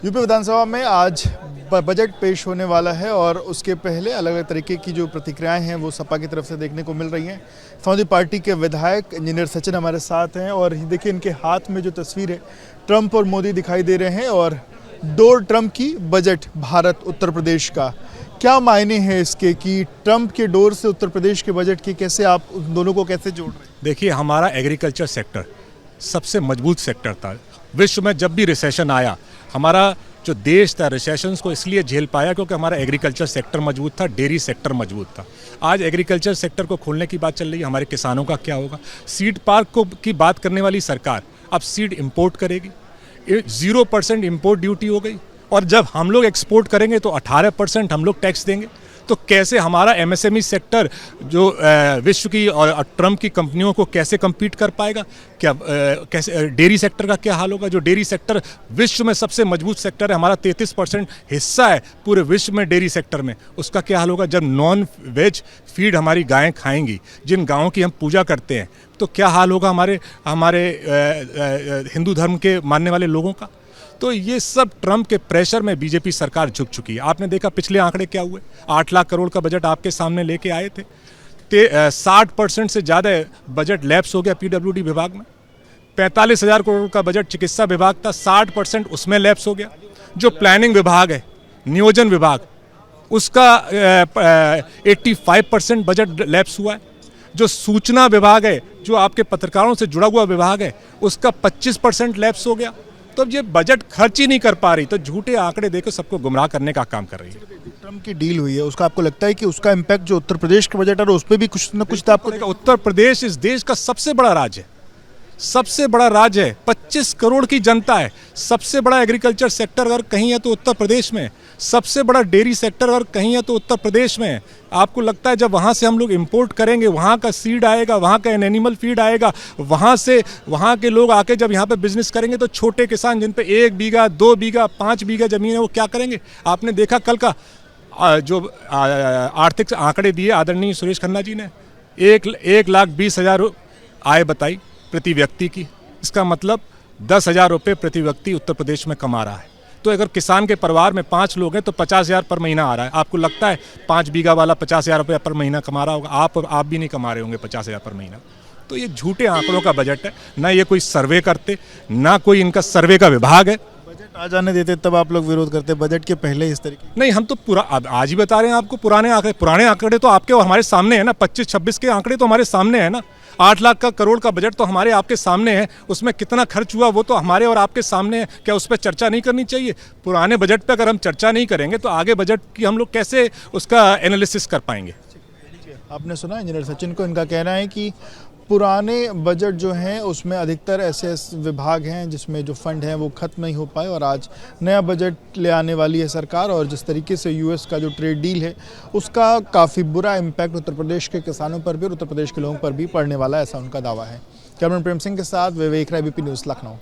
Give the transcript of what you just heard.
UP विधानसभा में आज budget पेश होने वाला है और उसके पहले अलग अलग तरीके की जो प्रतिक्रियाएं हैं वो सपा की तरफ से देखने को मिल रही हैं। समाजवादी पार्टी के विधायक इंजीनियर सचिन हमारे साथ हैं और देखिए इनके हाथ में जो तस्वीर है ट्रंप और मोदी दिखाई दे रहे हैं और डोर ट्रंप की बजट भारत उत्तर प्रदेश का क्या मायने हैं इसके कि ट्रंप के डोर से उत्तर प्रदेश के बजट की कैसे आप उन दोनों को कैसे जोड़ रहे हैं? देखिए, हमारा एग्रीकल्चर सेक्टर सबसे मजबूत सेक्टर था। विश्व में जब भी रिसेशन आया, हमारा जो देश था रिसेशंस को इसलिए झेल पाया क्योंकि हमारा एग्रीकल्चर सेक्टर मजबूत था, डेयरी सेक्टर मजबूत था। आज एग्रीकल्चर सेक्टर को खोलने की बात चल रही है, हमारे किसानों का क्या होगा? सीड पार्क की बात करने वाली सरकार अब सीड इंपोर्ट करेगी, 0% इंपोर्ट ड्यूटी हो गई और जब हम लोग एक्सपोर्ट करेंगे तो 18% हम लोग टैक्स देंगे। तो कैसे हमारा एमएसएमई सेक्टर जो विश्व की और ट्रंप की कंपनियों को कैसे कम्पीट कर पाएगा? क्या कैसे डेयरी सेक्टर का क्या हाल होगा? जो डेयरी सेक्टर विश्व में सबसे मजबूत सेक्टर है, हमारा 33% हिस्सा है पूरे विश्व में डेयरी सेक्टर में, उसका क्या हाल होगा? जब नॉन वेज फीड हमारी गायें खाएंगी, जिन गायों की हम पूजा करते हैं, तो क्या हाल होगा हमारे हिंदू धर्म के मानने वाले लोगों का? तो ये सब ट्रंप के प्रेशर में बीजेपी सरकार झुक चुकी है। आपने देखा पिछले आंकड़े क्या हुए, 8 लाख करोड़ का बजट आपके सामने लेके आए थे, 60% से ज़्यादा बजट लैप्स हो गया पीडब्ल्यूडी विभाग में। 45,000 करोड़ का बजट चिकित्सा विभाग था, 60% उसमें लैप्स हो गया। जो प्लानिंग विभाग है, नियोजन विभाग, उसका 85% बजट लैप्स हुआ है। जो सूचना विभाग है, जो आपके पत्रकारों से जुड़ा हुआ विभाग है, उसका 25% लैप्स हो गया। तो अब ये बजट खर्च ही नहीं कर पा रही, तो झूठे आंकड़े देकर सबको गुमराह करने का काम कर रही है। ट्रंप की डील हुई है, उसका आपको लगता है कि उसका इम्पैक्ट जो उत्तर प्रदेश के बजट है उस पर भी कुछ न कुछ तो आपको? उत्तर प्रदेश इस देश का सबसे बड़ा राज्य है, सबसे बड़ा राज्य है, 25 करोड़ की जनता है। सबसे बड़ा एग्रीकल्चर सेक्टर अगर कहीं है तो उत्तर प्रदेश में, सबसे बड़ा डेयरी सेक्टर अगर कहीं है तो उत्तर प्रदेश में। आपको लगता है जब वहाँ से हम लोग इंपोर्ट करेंगे, वहाँ का सीड आएगा, वहाँ का एनिमल फीड आएगा, वहाँ से वहाँ के लोग आके जब यहाँ पे बिजनेस करेंगे तो छोटे किसान जिन पे 1 बीघा 2 बीघा 5 बीघा जमीन है वो क्या करेंगे? आपने देखा कल का जो आर्थिक आंकड़े दिए आदरणीय सुरेश खन्ना जी ने, 1,20,000 आय बताई प्रति व्यक्ति की। इसका मतलब 10,000 रुपये प्रति व्यक्ति उत्तर प्रदेश में कमा रहा है। तो अगर किसान के परिवार में 5 लोग हैं तो 50,000 पर महीना आ रहा है। आपको लगता है 5 बीघा वाला 50,000 रुपये पर महीना कमा रहा होगा? आप भी नहीं कमा रहे होंगे 50,000 पर महीना। तो ये झूठे आंकड़ों का बजट है, ना ये कोई सर्वे करते, ना कोई इनका सर्वे का विभाग है। बजट आ जाने देते तब आप लोग विरोध करते, बजट के पहले इस तरीके? नहीं, हम तो पूरा आज ही बता रहे हैं आपको। पुराने आंकड़े तो आपके और हमारे सामने है ना, 25-26 के आंकड़े तो हमारे सामने है ना। 8 लाख करोड़ का बजट तो हमारे आपके सामने है, उसमें कितना खर्च हुआ वो तो हमारे और आपके सामने है। क्या उस पर चर्चा नहीं करनी चाहिए? पुराने बजट पे अगर हम चर्चा नहीं करेंगे तो आगे बजट की हम लोग कैसे उसका एनालिसिस कर पाएंगे? आपने सुना इंजीनियर सचिन को, इनका कहना है कि पुराने बजट जो हैं उसमें अधिकतर ऐसे विभाग हैं जिसमें जो फंड हैं वो खत्म नहीं हो पाए और आज नया बजट ले आने वाली है सरकार और जिस तरीके से यूएस का जो ट्रेड डील है उसका काफ़ी बुरा इम्पैक्ट उत्तर प्रदेश के किसानों पर भी और उत्तर प्रदेश के लोगों पर भी पड़ने वाला है, ऐसा उनका दावा है। कैमरामैन प्रेम सिंह के साथ विवेक राय, बीपी न्यूज़, लखनऊ।